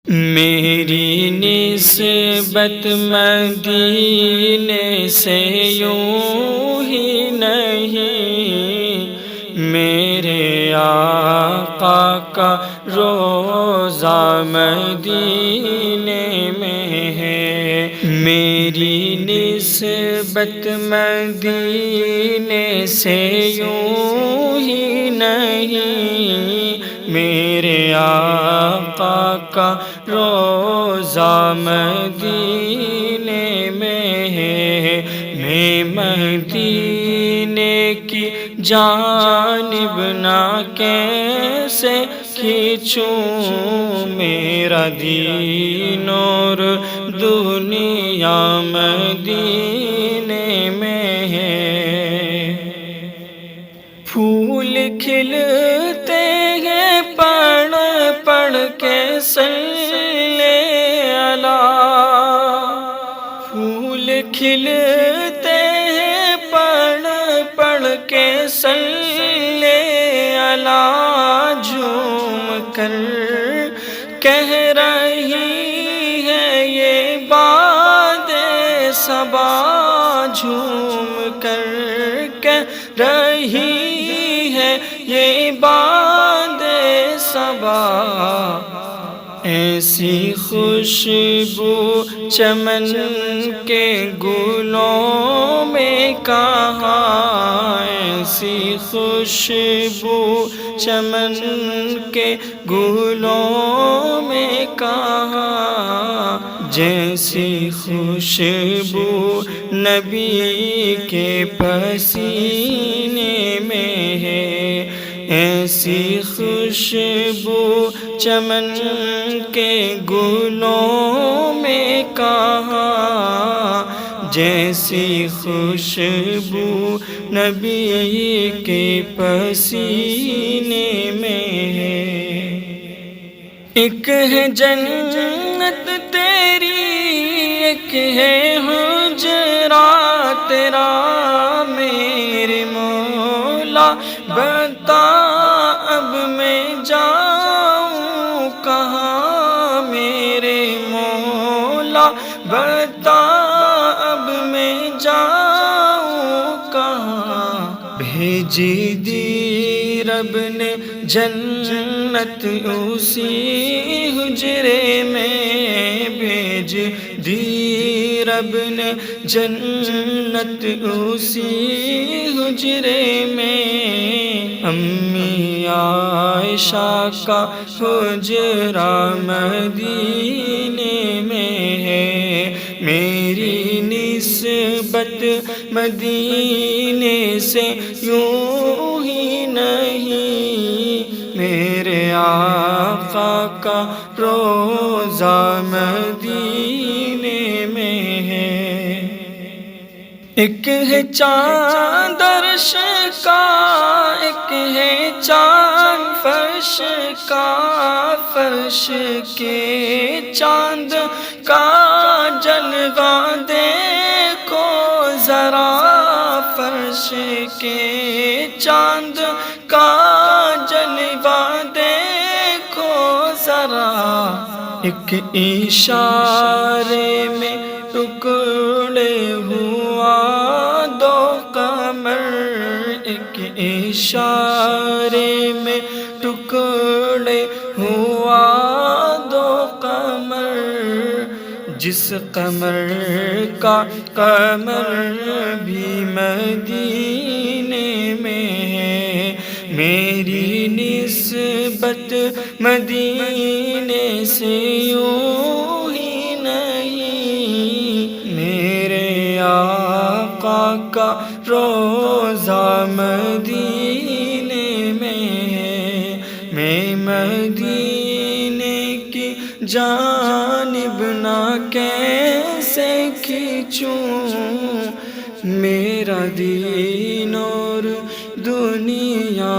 میری نسبت مدینے سے یوں ہی نہیں، میرے آقا کا روضہ مدینے میں ہے۔ میری نسبت مدینے سے یوں ہی نہیں، میرے آقا کا روضہ مدینے میں ہے۔ میں مدینے کی جانب نہ کیسے کھینچوں، میرا دین اور دنیا مدینے میں ہے۔ پھول کھلتے ہیں پڑھ پڑھ کے صلی علی، پھول کھلتے ہیں پڑھ پڑھ کے صلی علی، جھوم کر کہہ رہی ہے یہ باد صبا، جھوم کر کہہ رہی ہے یہ باد صبا۔ ایسی خوشبو چمن کے گلوں میں کہاں، ایسی خوشبو چمن کے گلوں میں کہاں، جیسی خوشبو نبی کے پسینے میں ہے۔ ایسی خوشبو چمن کے گلوں میں کہاں، جیسی خوشبو نبی کے پسینے میں ہے۔ ایک ہے جنت تیری، ایک ہے حجرا تیرا، میرے مولا بتا اب میں جاؤں کہاں، میرے مولا بتا اب میں جاؤں کہاں۔ بھیجی دی رب نے جنت اسی حجرے میں، بھیج دی رب نے جنت اسی حجرے میں۔ امی عائشہ کا حجرہ مدینے میں ہے، میری نسبت مدینے سے یوں ہی نہیں، میرے آقا کا روضہ مدینے میں ہے۔ ایک ہے چاند عرش کا، ایک ہے چاند فرش کا، فرش کے چاند کا جلوہ دیکھو ذرا، فرش کے چاند کا جلوہ دیکھو ذرا۔ ایک اشارے میں ٹکڑے ہوا دو قمر، ایک اشارے میں ٹکڑے ہوا دو قمر، جس قمر کا قمر بھی مدینے میں ہے۔ میری نسبت مدینے سے یوں ہی نہیں، میرے آقا کا روضہ مدینے میں ہے۔ میں مدینے کی جانب نہ کیسے کھینچوں، میرا دین اور دنیا